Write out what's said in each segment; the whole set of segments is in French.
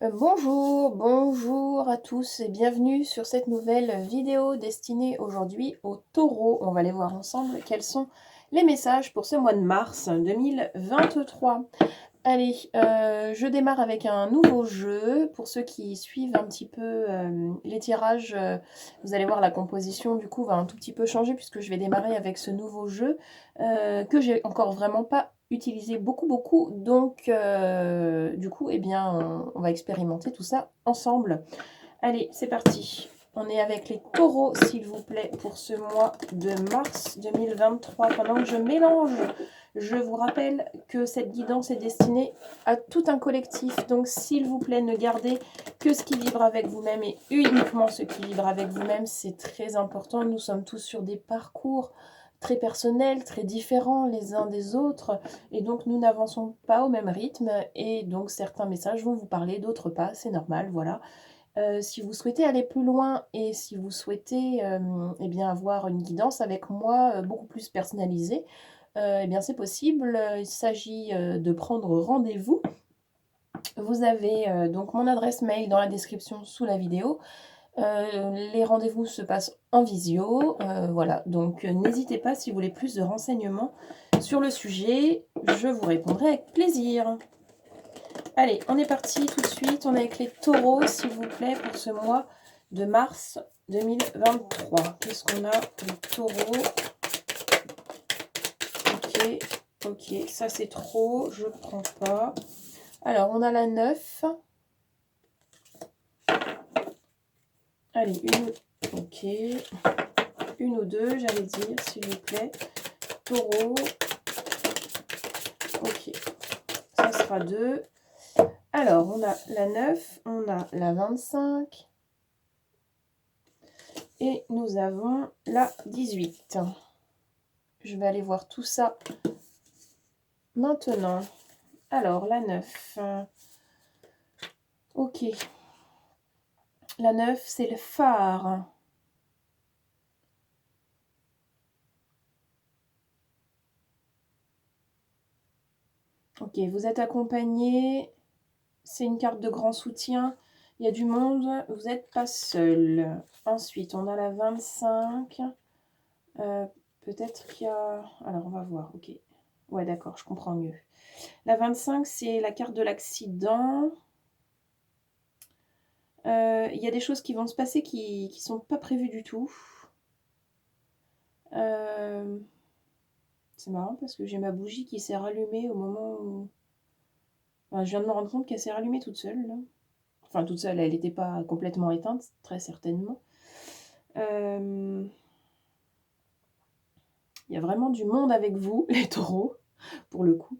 Bonjour à tous et bienvenue sur cette nouvelle vidéo destinée aujourd'hui aux taureaux. On va aller voir ensemble quels sont les messages pour ce mois de mars 2023. Allez, je démarre avec un nouveau jeu. Pour ceux qui suivent un petit peu les tirages, vous allez voir la composition du coup va un tout petit peu changer puisque je vais démarrer avec ce nouveau jeu que j'ai encore vraiment pas utilisé beaucoup. Donc du coup, eh bien, on va expérimenter tout ça ensemble. Allez, c'est parti. On est avec les taureaux, s'il vous plaît, pour ce mois de mars 2023. Pendant que je mélange, je vous rappelle que cette guidance est destinée à tout un collectif. Donc, s'il vous plaît, ne gardez que ce qui vibre avec vous-même et uniquement ce qui vibre avec vous-même. C'est très important. Nous sommes tous sur des parcours très personnels, très différents les uns des autres. Et donc, nous n'avançons pas au même rythme. Et donc, certains messages vont vous parler, d'autres pas. C'est normal, voilà. Si vous souhaitez aller plus loin et si vous souhaitez eh bien, avoir une guidance avec moi beaucoup plus personnalisée, eh bien, c'est possible. Il s'agit de prendre rendez-vous. Vous avez donc mon adresse mail dans la description sous la vidéo. Les rendez-vous se passent en visio. Voilà, donc n'hésitez pas si vous voulez plus de renseignements sur le sujet. Je vous répondrai avec plaisir. Allez, on est parti tout de suite. On est avec les taureaux, s'il vous plaît, pour ce mois de mars 2023. Qu'est-ce qu'on a? Les taureaux. Ok, ça c'est trop, je prends pas. Alors, on a la 9. Allez, ok. Une ou deux, j'allais dire, s'il vous plaît. Taureau. Ok, ça sera 2. Alors, on a la 9, on a la 25. Et nous avons la 18. Je vais aller voir tout ça maintenant. Alors, la 9. Ok. La 9, c'est le phare. Ok, vous êtes accompagné. C'est une carte de grand soutien. Il y a du monde. Vous n'êtes pas seul. Ensuite, on a la 25. Peut-être qu'il y a... Alors, on va voir. Ok. Ouais, d'accord, je comprends mieux. La 25, c'est la carte de l'accident. Il y a des choses qui vont se passer qui ne sont pas prévues du tout. C'est marrant parce que j'ai ma bougie qui s'est rallumée au moment où... Enfin, je viens de me rendre compte qu'elle s'est rallumée toute seule, là. Enfin, toute seule, elle n'était pas complètement éteinte, très certainement. Il y a vraiment du monde avec vous, les taureaux, pour le coup.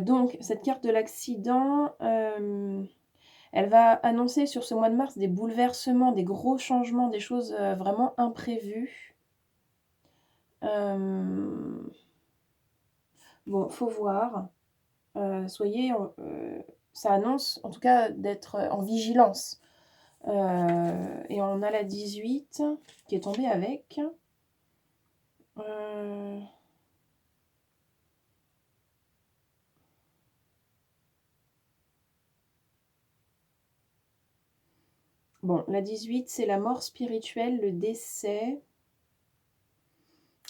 Donc, cette carte de l'accident, elle va annoncer sur ce mois de mars des bouleversements, des gros changements, des choses vraiment imprévues. Bon, faut voir. Soyez... ça annonce, en tout cas, d'être en vigilance. Et on a la 18 qui est tombée avec. Bon, la 18, c'est la mort spirituelle, le décès,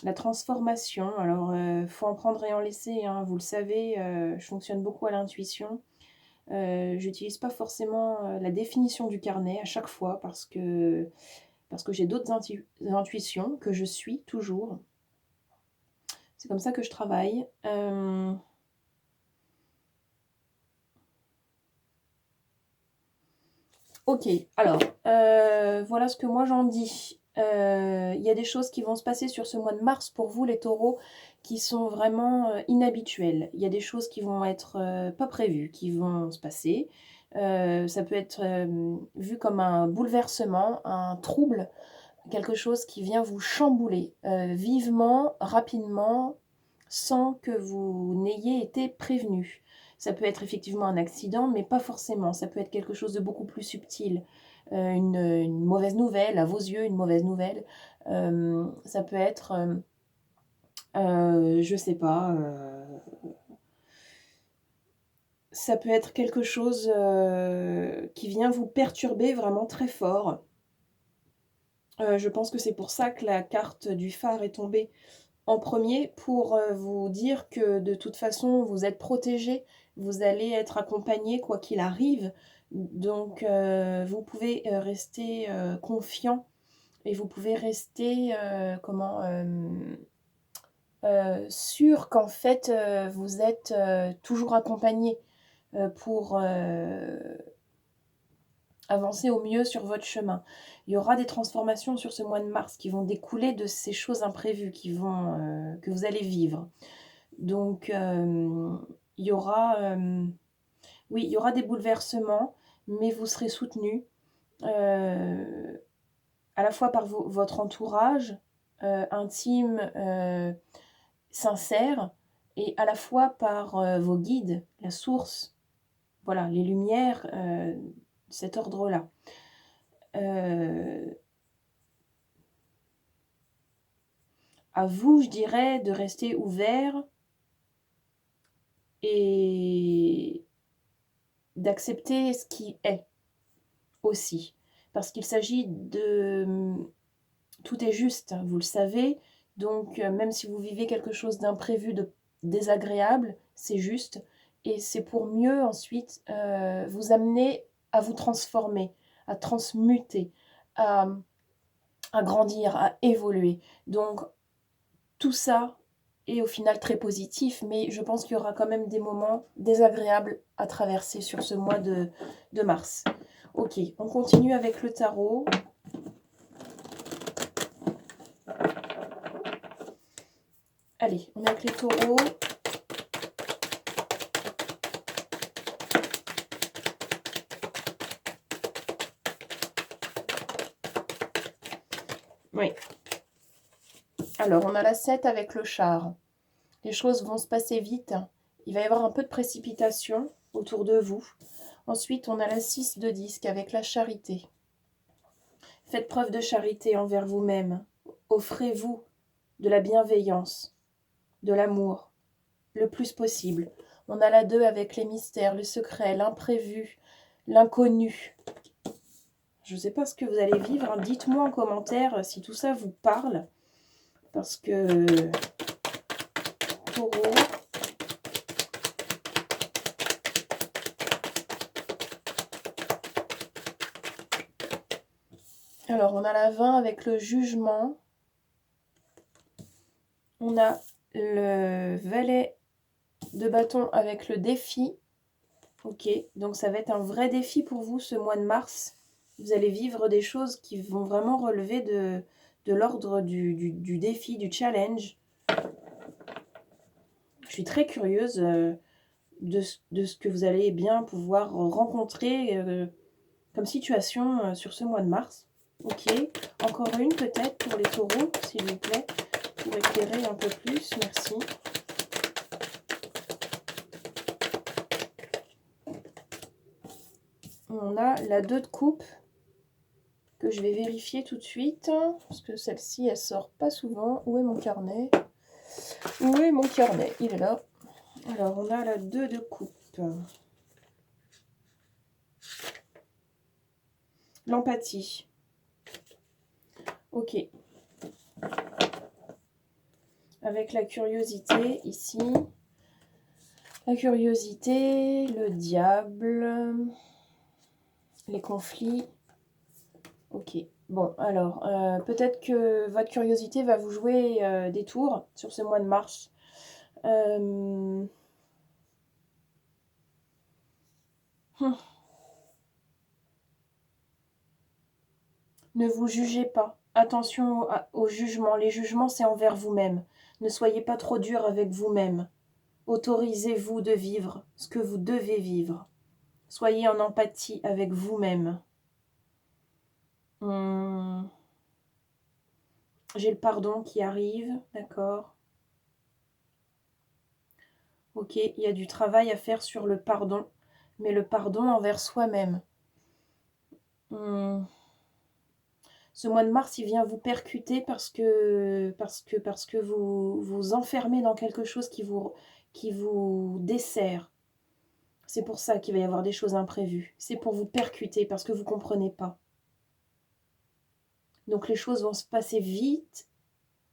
la transformation. Alors, faut en prendre et en laisser, hein, vous le savez, je fonctionne beaucoup à l'intuition. J'utilise pas forcément la définition du carnet à chaque fois parce que j'ai d'autres intuitions que je suis toujours. C'est comme ça que je travaille. Ok, alors, voilà ce que moi j'en dis. Il y a des choses qui vont se passer sur ce mois de mars pour vous, les taureaux, qui sont vraiment inhabituelles. Il y a des choses qui vont être pas prévues, qui vont se passer. Ça peut être vu comme un bouleversement, un trouble, quelque chose qui vient vous chambouler vivement, rapidement, sans que vous n'ayez été prévenu. Ça peut être effectivement un accident, mais pas forcément. Ça peut être quelque chose de beaucoup plus subtil. Une mauvaise nouvelle, à vos yeux, une mauvaise nouvelle. Ça peut être, je sais pas, Ça peut être quelque chose qui vient vous perturber vraiment très fort. Je pense que c'est pour ça que la carte du phare est tombée en premier, pour vous dire que de toute façon, vous êtes protégé, vous allez être accompagné quoi qu'il arrive. Donc, vous pouvez rester confiant et vous pouvez rester sûr qu'en fait, vous êtes toujours accompagné pour avancer au mieux sur votre chemin. Il y aura des transformations sur ce mois de mars qui vont découler de ces choses imprévues que vous allez vivre. Donc, il y aura, oui, il y aura des bouleversements, mais vous serez soutenu à la fois par votre entourage intime, sincère, et à la fois par vos guides, la source, voilà, les lumières, cet ordre-là. À vous, je dirais, de rester ouvert et d'accepter ce qui est aussi. Parce qu'il s'agit de... Tout est juste, vous le savez. Donc, même si vous vivez quelque chose d'imprévu, de désagréable, c'est juste. Et c'est pour mieux ensuite vous amener à vous transformer, à transmuter, à, à grandir, à évoluer. Donc, tout ça est au final très positif, mais je pense qu'il y aura quand même des moments désagréables à traverser sur ce mois de mars. Ok, on continue avec le tarot. Allez, on est avec les taureaux. Oui. Alors, on a la 7 avec le char. Les choses vont se passer vite. Il va y avoir un peu de précipitation autour de vous. Ensuite, on a la 6 de disque avec la charité. Faites preuve de charité envers vous-même. Offrez-vous de la bienveillance, de l'amour, le plus possible. On a la 2 avec les mystères, le secret, l'imprévu, l'inconnu. Je ne sais pas ce que vous allez vivre. Dites-moi en commentaire si tout ça vous parle. Parce que... Taureau... Alors, on a la 20 avec le jugement. On a le valet de bâton avec le défi. Ok, donc ça va être un vrai défi pour vous ce mois de mars. Vous allez vivre des choses qui vont vraiment relever de l'ordre du défi, du challenge. Je suis très curieuse de ce que vous allez bien pouvoir rencontrer comme situation sur ce mois de mars. Ok, encore une peut-être pour les taureaux, s'il vous plaît, pour éclairer un peu plus, merci. On a la 2 de coupe, que je vais vérifier tout de suite, parce que celle-ci, elle sort pas souvent. Où est mon carnet? Où est mon carnet? Il est là. Alors, on a la 2 de coupe. L'empathie. Ok. Avec la curiosité, ici. La curiosité, le diable, les conflits. Ok. Bon, alors, peut-être que votre curiosité va vous jouer des tours sur ce mois de mars. Ne vous jugez pas. Attention au jugement. Les jugements, c'est envers vous-même. Ne soyez pas trop dur avec vous-même. Autorisez-vous de vivre ce que vous devez vivre. Soyez en empathie avec vous-même. J'ai le pardon qui arrive, d'accord. Ok, il y a du travail à faire sur le pardon, mais le pardon envers soi-même. Ce mois de mars, il vient vous percuter parce que vous vous enfermez dans quelque chose qui vous dessert. C'est pour ça qu'il va y avoir des choses imprévues. C'est pour vous percuter parce que vous ne comprenez pas. Donc les choses vont se passer vite,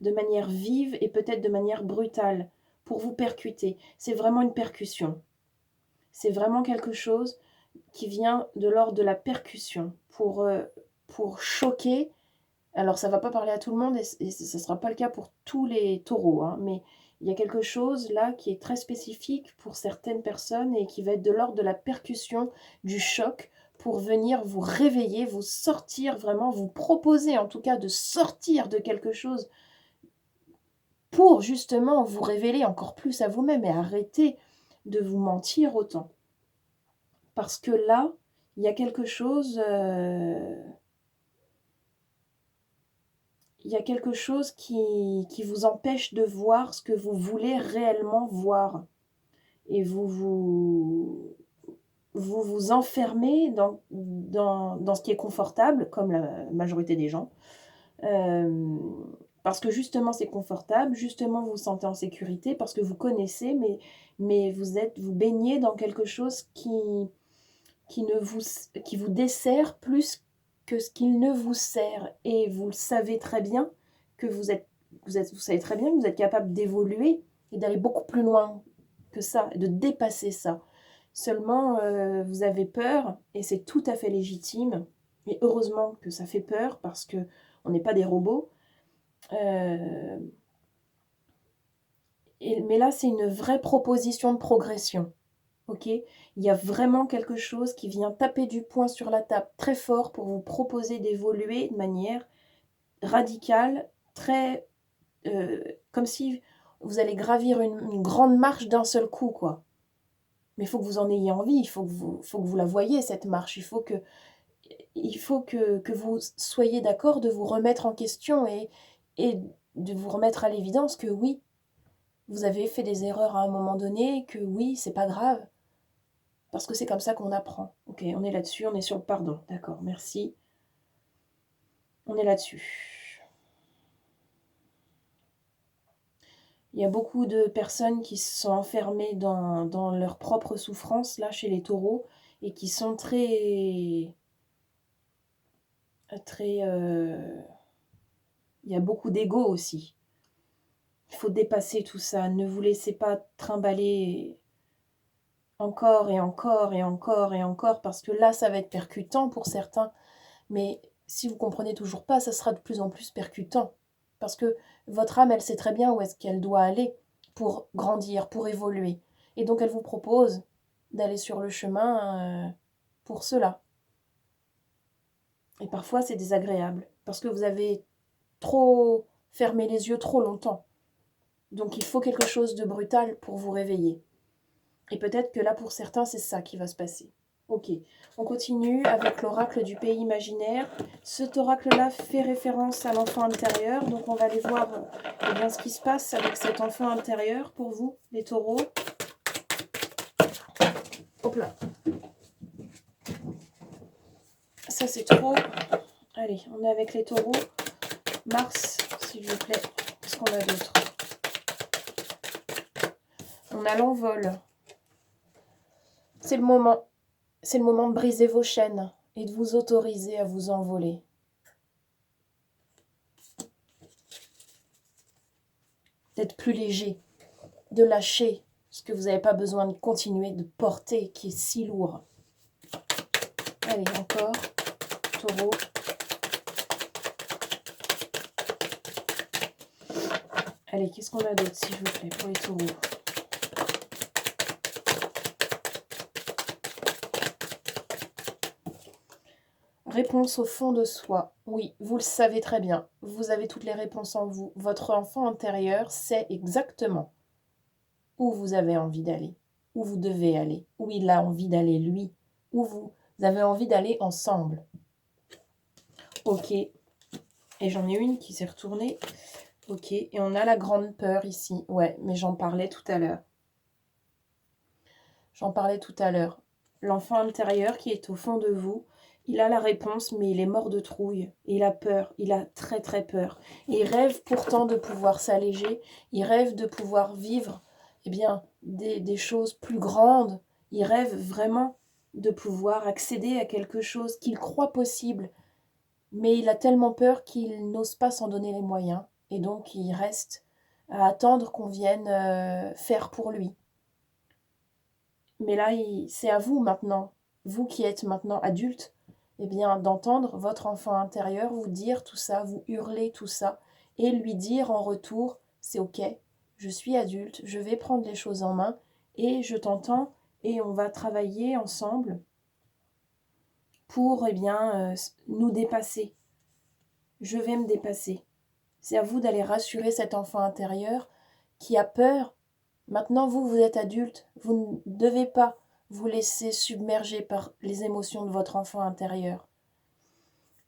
de manière vive et peut-être de manière brutale pour vous percuter. C'est vraiment une percussion. C'est vraiment quelque chose qui vient de l'ordre de la percussion pour choquer. Alors ça ne va pas parler à tout le monde et ce ne sera pas le cas pour tous les taureaux, hein, mais il y a quelque chose là qui est très spécifique pour certaines personnes et qui va être de l'ordre de la percussion, du choc, pour venir vous réveiller, vous sortir vraiment, vous proposer en tout cas de sortir de quelque chose pour justement vous révéler encore plus à vous-même et arrêter de vous mentir autant. Parce que là, il y a quelque chose... il y a quelque chose qui vous empêche de voir ce que vous voulez réellement voir. Et vous enfermez dans ce qui est confortable, comme la majorité des gens. Parce que justement c'est confortable, justement vous vous sentez en sécurité, parce que vous connaissez, mais vous baignez dans quelque chose qui vous dessert plus que ce qu'il ne vous sert. Et vous le savez très bien que vous savez très bien que vous êtes capable d'évoluer et d'aller beaucoup plus loin que ça, de dépasser ça. Seulement, vous avez peur, et c'est tout à fait légitime. Et heureusement que ça fait peur, parce qu'on n'est pas des robots. Mais là, c'est une vraie proposition de progression. Ok, il y a vraiment quelque chose qui vient taper du poing sur la table très fort pour vous proposer d'évoluer de manière radicale, très comme si vous allez gravir une grande marche d'un seul coup, quoi. Mais il faut que vous en ayez envie, il faut que vous la voyiez, cette marche. Il faut que vous soyez d'accord de vous remettre en question et de vous remettre à l'évidence que oui, vous avez fait des erreurs à un moment donné, que oui, c'est pas grave. Parce que c'est comme ça qu'on apprend. Ok, on est là-dessus, on est sur le pardon. D'accord, merci. On est là-dessus. Il y a beaucoup de personnes qui se sont enfermées dans leur propre souffrance, là, chez les taureaux, et qui sont très... Il y a beaucoup d'ego aussi. Il faut dépasser tout ça. Ne vous laissez pas trimballer encore et encore et encore et encore, parce que là, ça va être percutant pour certains. Mais si vous ne comprenez toujours pas, ça sera de plus en plus percutant. Parce que votre âme, elle sait très bien où est-ce qu'elle doit aller pour grandir, pour évoluer. Et donc, elle vous propose d'aller sur le chemin pour cela. Et parfois, c'est désagréable, parce que vous avez trop fermé les yeux trop longtemps. Donc, il faut quelque chose de brutal pour vous réveiller. Et peut-être que là, pour certains, c'est ça qui va se passer. Ok, on continue avec l'oracle du pays imaginaire. Cet oracle-là fait référence à l'enfant intérieur. Donc, on va aller voir bien, ce qui se passe avec cet enfant intérieur pour vous, les taureaux. Hop là. Ça, c'est trop. Allez, on est avec les taureaux. Mars, s'il vous plaît. Qu'est-ce qu'on a d'autre? On a l'envol. C'est le moment. C'est le moment de briser vos chaînes et de vous autoriser à vous envoler. D'être plus léger, de lâcher ce que vous n'avez pas besoin de continuer de porter, qui est si lourd. Allez, encore, taureau. Allez, qu'est-ce qu'on a d'autre, s'il vous plaît, pour les taureaux? Réponse au fond de soi. Oui, vous le savez très bien. Vous avez toutes les réponses en vous. Votre enfant intérieur sait exactement où vous avez envie d'aller, où vous devez aller, où il a envie d'aller lui, où vous avez envie d'aller ensemble. Ok. Et j'en ai une qui s'est retournée. Ok. Et on a la grande peur ici. Ouais, mais j'en parlais tout à l'heure. L'enfant intérieur qui est au fond de vous, il a la réponse, mais il est mort de trouille. Il a peur, il a très très peur. Et il rêve pourtant de pouvoir s'alléger, il rêve de pouvoir vivre des choses plus grandes Il rêve vraiment de pouvoir accéder à quelque chose qu'il croit possible, mais il a tellement peur qu'il n'ose pas s'en donner les moyens, et donc il reste à attendre qu'on vienne faire pour lui. Mais là, c'est à vous maintenant, vous qui êtes maintenant adulte, eh bien, d'entendre votre enfant intérieur vous dire tout ça, vous hurler tout ça, et lui dire en retour, c'est ok, je suis adulte, je vais prendre les choses en main, et je t'entends, et on va travailler ensemble pour, eh bien, nous dépasser. Je vais me dépasser. C'est à vous d'aller rassurer cet enfant intérieur qui a peur. Maintenant, vous êtes adulte, vous ne devez pas vous laisser submerger par les émotions de votre enfant intérieur.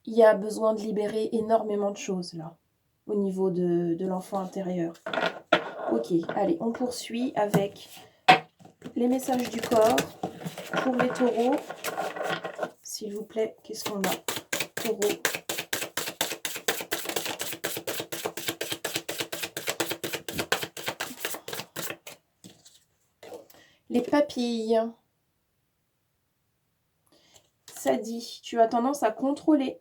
Il y a besoin de libérer énormément de choses là, au niveau de l'enfant intérieur. Ok, allez, on poursuit avec les messages du corps pour les taureaux. S'il vous plaît, qu'est-ce qu'on a? Taureau. Les papilles. Ça dit, tu as tendance à contrôler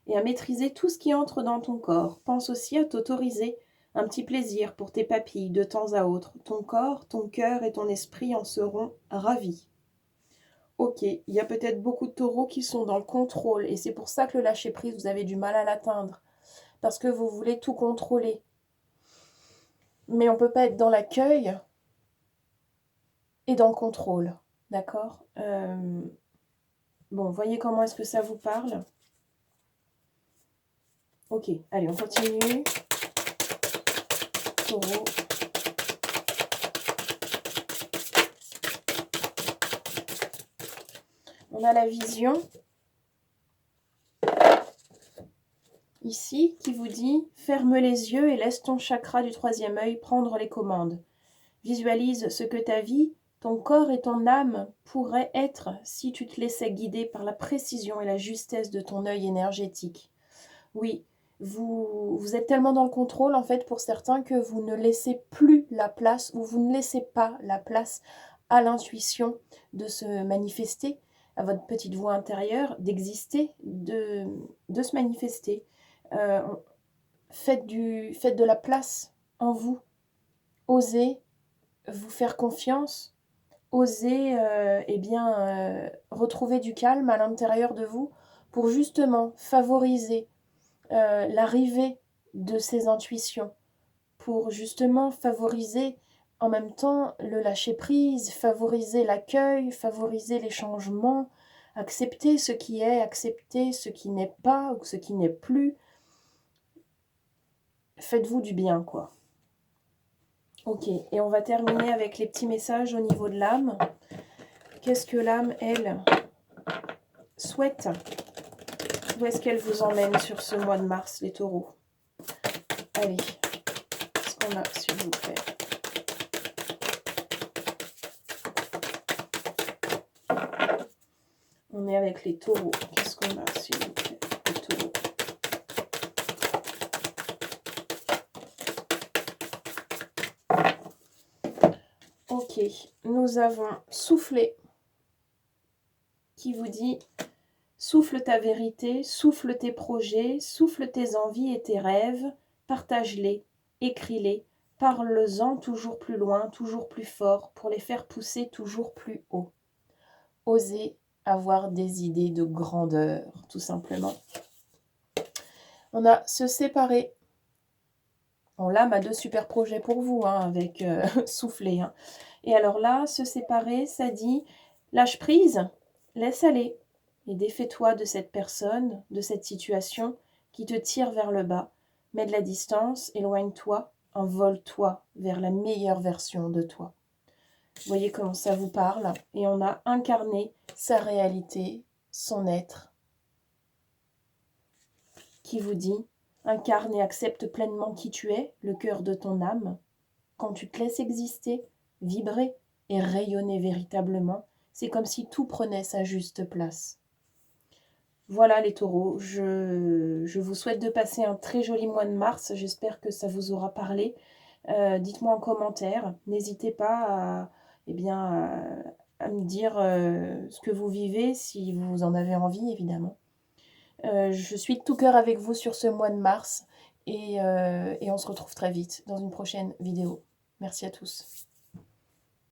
et à maîtriser tout ce qui entre dans ton corps. Pense aussi à t'autoriser un petit plaisir pour tes papilles de temps à autre. Ton corps, ton cœur et ton esprit en seront ravis. Ok, il y a peut-être beaucoup de taureaux qui sont dans le contrôle et c'est pour ça que le lâcher-prise, vous avez du mal à l'atteindre. Parce que vous voulez tout contrôler. Mais on ne peut pas être dans l'accueil et dans le contrôle. D'accord Bon, voyez comment est-ce que ça vous parle. Ok, allez, on continue. Taureau. On a la vision ici qui vous dit « Ferme les yeux et laisse ton chakra du troisième œil prendre les commandes. Visualise ce que ta vie, ton corps et ton âme pourraient être si tu te laissais guider par la précision et la justesse de ton œil énergétique. » Oui, vous êtes tellement dans le contrôle en fait pour certains que vous ne laissez plus la place ou vous ne laissez pas la place à l'intuition de se manifester, à votre petite voix intérieure, d'exister, de se manifester. Faites de la place en vous. Osez vous faire confiance. Osez retrouver du calme à l'intérieur de vous pour justement favoriser l'arrivée de ces intuitions, pour justement favoriser en même temps le lâcher-prise, favoriser l'accueil, favoriser les changements, accepter ce qui est, accepter ce qui n'est pas ou ce qui n'est plus. Faites-vous du bien, quoi. Ok, et on va terminer avec les petits messages au niveau de l'âme. Qu'est-ce que l'âme, elle, souhaite? Où est-ce qu'elle vous emmène sur ce mois de mars, les taureaux? Allez, qu'est-ce qu'on a, s'il vous plaît? On est avec les taureaux. Qu'est-ce qu'on a, s'il vous plaît, les taureaux? Ok, nous avons soufflé qui vous dit souffle ta vérité, souffle tes projets, souffle tes envies et tes rêves, partage-les, écris-les, parle-en toujours plus loin, toujours plus fort, pour les faire pousser toujours plus haut. Osez avoir des idées de grandeur, tout simplement. On a se séparer. Bon, l'âme a deux super projets pour vous, hein, avec souffler. Hein. Et alors là, se séparer, ça dit lâche prise, laisse aller. Et défais-toi de cette personne, de cette situation qui te tire vers le bas. Mets de la distance, éloigne-toi, envole-toi vers la meilleure version de toi. Vous voyez comment ça vous parle? Et on a incarné sa réalité, son être, qui vous dit incarne et accepte pleinement qui tu es, le cœur de ton âme. Quand tu te laisses exister, vibrer et rayonner véritablement, c'est comme si tout prenait sa juste place. Voilà les taureaux, je vous souhaite de passer un très joli mois de mars, j'espère que ça vous aura parlé. Dites-moi en commentaire, n'hésitez pas à me dire ce que vous vivez, si vous en avez envie, évidemment. Je suis de tout cœur avec vous sur ce mois de mars et on se retrouve très vite dans une prochaine vidéo. Merci à tous.